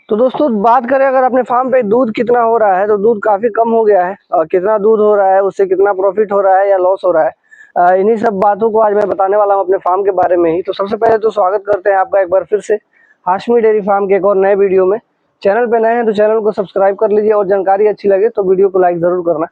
तो दोस्तों बात करें अगर अपने फार्म पे दूध कितना हो रहा है तो दूध काफ़ी कम हो गया है। और कितना दूध हो रहा है, उससे कितना प्रॉफिट हो रहा है या लॉस हो रहा है, इन्हीं सब बातों को आज मैं बताने वाला हूं अपने फार्म के बारे में ही। तो सबसे पहले तो स्वागत करते हैं आपका एक बार फिर से हाशमी डेयरी फार्म के एक और नए वीडियो में। चैनल पे नए हैं तो चैनल को सब्सक्राइब कर लीजिए और जानकारी अच्छी लगे तो वीडियो को लाइक ज़रूर करना।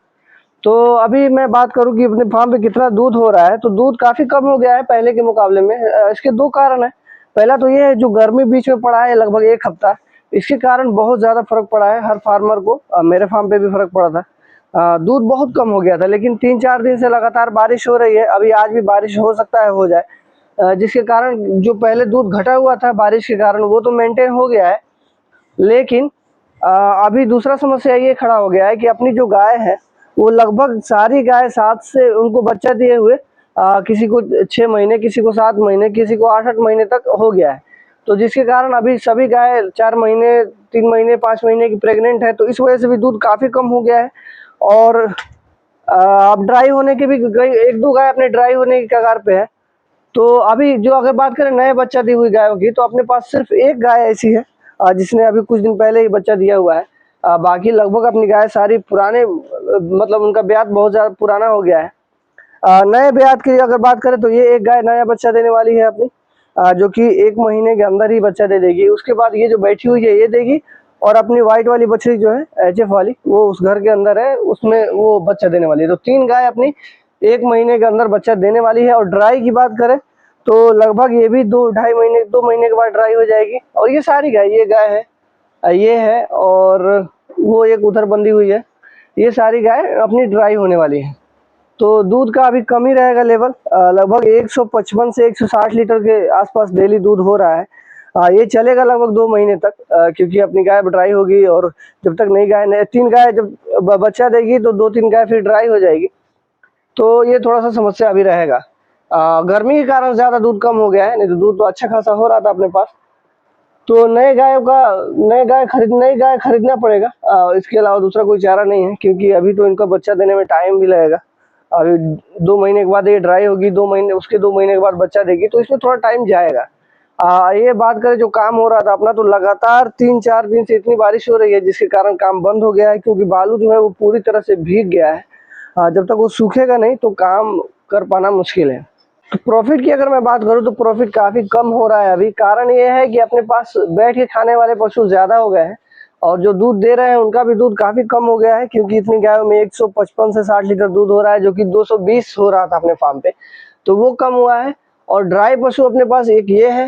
तो अभी मैं बात करूँ कि अपने फार्म पे कितना दूध हो रहा है, तो दूध काफ़ी कम हो गया है पहले के मुकाबले में। इसके दो कारण हैं। पहला तो ये है जो गर्मी बीच में पड़ा है लगभग एक हफ्ता, इसके कारण बहुत ज़्यादा फर्क पड़ा है हर फार्मर को। मेरे फार्म पे भी फर्क पड़ा था। दूध बहुत कम हो गया था, लेकिन 3-4 दिन से लगातार बारिश हो रही है। अभी आज भी बारिश हो सकता है हो जाए, जिसके कारण जो पहले दूध घटा हुआ था बारिश के कारण वो तो मेंटेन हो गया है। लेकिन अभी दूसरा समस्या ये खड़ा हो गया है कि अपनी जो गाय है वो लगभग सारी गाय 7 से उनको बच्चा दिए हुए किसी को 6 महीने, किसी को 7 महीने, किसी को 8-8 महीने तक हो गया है। तो जिसके कारण अभी सभी गाय 4 महीने, 3 महीने, 5 महीने की प्रेग्नेंट है, तो इस वजह से भी दूध काफ़ी कम हो गया है। और अब ड्राई होने के भी एक दो गाय अपने ड्राई होने की कगार पे है। तो अभी जो अगर बात करें नए बच्चा दी हुई गायों की, तो अपने पास सिर्फ एक गाय ऐसी है जिसने अभी कुछ दिन पहले ही बच्चा दिया हुआ है। बाकी लगभग अपनी गाय सारी पुराने, मतलब उनका ब्यात बहुत ज़्यादा पुराना हो गया है। नए ब्यात की अगर बात करें तो ये एक गाय नया बच्चा देने वाली है अपनी, जो कि 1 महीने के अंदर ही बच्चा दे देगी। उसके बाद ये जो बैठी हुई है ये देगी, और अपनी वाइट वाली बछड़ी जो है एचएफ वाली वो उस घर के अंदर है, उसमें वो बच्चा देने वाली है। तो 3 गाय अपनी 1 महीने के अंदर बच्चा देने वाली है। और ड्राई की बात करें तो लगभग ये भी 2 महीने के बाद ड्राई हो जाएगी। और ये सारी गाय, ये गाय है, ये है, और वो एक उधर बंधी हुई है, ये सारी गाय अपनी ड्राई होने वाली है। तो दूध का अभी कम ही रहेगा लेवल, लगभग 155 से 160 लीटर के आसपास डेली दूध हो रहा है। ये चलेगा लगभग 2 महीने तक, क्योंकि अपनी गाय ड्राई होगी, और जब तक नई गाय 3 गाय जब बच्चा देगी तो 2-3 गाय फिर ड्राई हो जाएगी। तो ये थोड़ा सा समस्या अभी रहेगा। गर्मी के कारण ज़्यादा दूध कम हो गया है, नहीं तो दूध तो अच्छा खासा हो रहा था अपने पास। तो नई गाय खरीदना पड़ेगा। इसके अलावा दूसरा कोई चारा नहीं है, क्योंकि अभी तो इनका बच्चा देने में टाइम भी लगेगा। अभी 2 महीने के बाद ये ड्राई होगी, 2 महीने, उसके 2 महीने के बाद बच्चा देगी, तो इसमें थोड़ा टाइम जाएगा। ये बात करें जो काम हो रहा था अपना, तो लगातार 3-4 दिन से इतनी बारिश हो रही है जिसके कारण काम बंद हो गया है, क्योंकि बालू जो है वो पूरी तरह से भीग गया है। जब तक वो सूखेगा नहीं तो काम कर पाना मुश्किल है। तो प्रॉफिट की अगर मैं बात करूं तो प्रॉफिट काफ़ी कम हो रहा है अभी। कारण ये है कि अपने पास बैठ के खाने वाले पशु ज़्यादा हो गए हैं, और जो दूध दे रहे हैं उनका भी दूध काफ़ी कम हो गया है, क्योंकि इतनी गायों में 155 से 60 लीटर दूध हो रहा है, जो कि 220 हो रहा था अपने फार्म पे, तो वो कम हुआ है। और ड्राई पशु अपने पास एक ये है,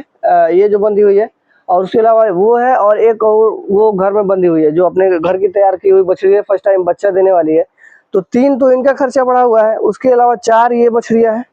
ये जो बंधी हुई है, और उसके अलावा वो है, और एक और वो घर में बंधी हुई है जो अपने घर की तैयार की हुई बछड़ी है, फर्स्ट टाइम बच्चा देने वाली है। तो 3 तो इनका खर्चा बढ़ा हुआ है, उसके अलावा 4 ये बछड़ियाँ हैं,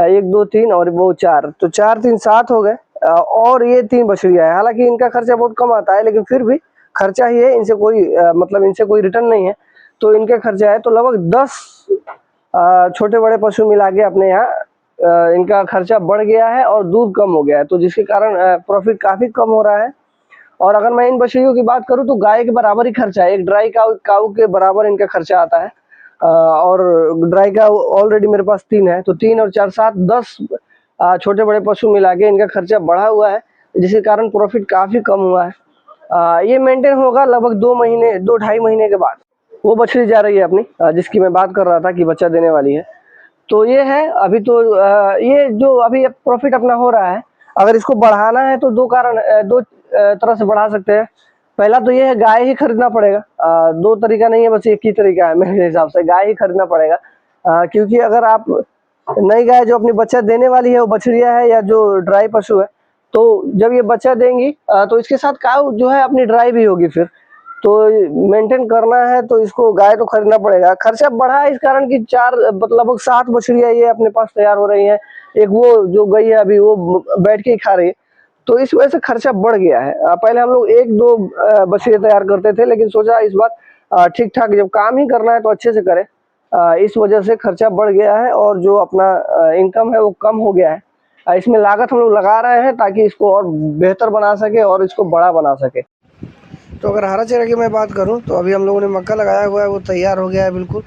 1 2 3 और वो 4, तो 4 3 7 हो गए। और ये 3 बछड़ियाँ हैं। हालांकि इनका खर्चा बहुत कम आता है, लेकिन फिर भी खर्चा ही है, इनसे कोई मतलब इनसे कोई रिटर्न नहीं है, तो इनके खर्चा है। तो लगभग 10 छोटे बड़े पशु मिला के अपने यहाँ इनका खर्चा बढ़ गया है और दूध कम हो गया है, तो जिसके कारण प्रॉफिट काफ़ी कम हो रहा है। और अगर मैं इन बछड़ियों की बात करूँ तो गाय के बराबर ही खर्चा है, एक ड्राई काऊ के बराबर इनका खर्चा आता है। और ड्राई का ऑलरेडी मेरे पास 3 है, तो 3 और 4 7 10 छोटे बड़े पशु मिला के इनका खर्चा बढ़ा हुआ है, जिसके कारण प्रॉफिट काफ़ी कम हुआ है। ये मेंटेन होगा लगभग 2 महीने, 2-2.5 महीने के बाद। वो बछड़ी जा रही है अपनी, जिसकी मैं बात कर रहा था कि बच्चा देने वाली है। तो ये है अभी तो ये जो अभी प्रॉफिट अपना हो रहा है, अगर इसको बढ़ाना है तो 2 कारण, 2 तरह से बढ़ा सकते हैं। पहला तो ये है गाय ही खरीदना पड़ेगा। 2 तरीका नहीं है, बस एक ही तरीका है मेरे हिसाब से, गाय ही खरीदना पड़ेगा। क्योंकि अगर आप नई गाय जो अपनी बच्चा देने वाली है वो बछड़िया है या जो ड्राई पशु है, तो जब ये बच्चा देंगी तो इसके साथ काऊ जो है अपनी ड्राई भी होगी फिर, तो मेंटेन करना है तो इसको गाय तो खरीदना पड़ेगा। खर्चा बढ़ा है इस कारण कि 4 लगभग 7 बछड़ियाँ ये अपने पास तैयार हो रही हैं, एक वो जो गई है अभी वो बैठ के ही खा रही है, तो इस वजह से खर्चा बढ़ गया है। पहले हम लोग 1-2 बछड़ियाँ तैयार करते थे, लेकिन सोचा इस बार ठीक ठाक जब काम ही करना है तो अच्छे से करें। इस वजह से खर्चा बढ़ गया है, और जो अपना इनकम है वो कम हो गया है। इसमें लागत हम लोग लगा रहे हैं ताकि इसको और बेहतर बना सके और इसको बड़ा बना सके। तो अगर हरा चारा की मैं बात करूं तो अभी हम लोगों ने मक्का लगाया हुआ है, वो तैयार हो गया है बिल्कुल।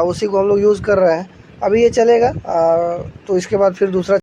उसी को हम लोग यूज़ कर रहे हैं। अभी ये चलेगा, तो इसके बाद फिर दूसरा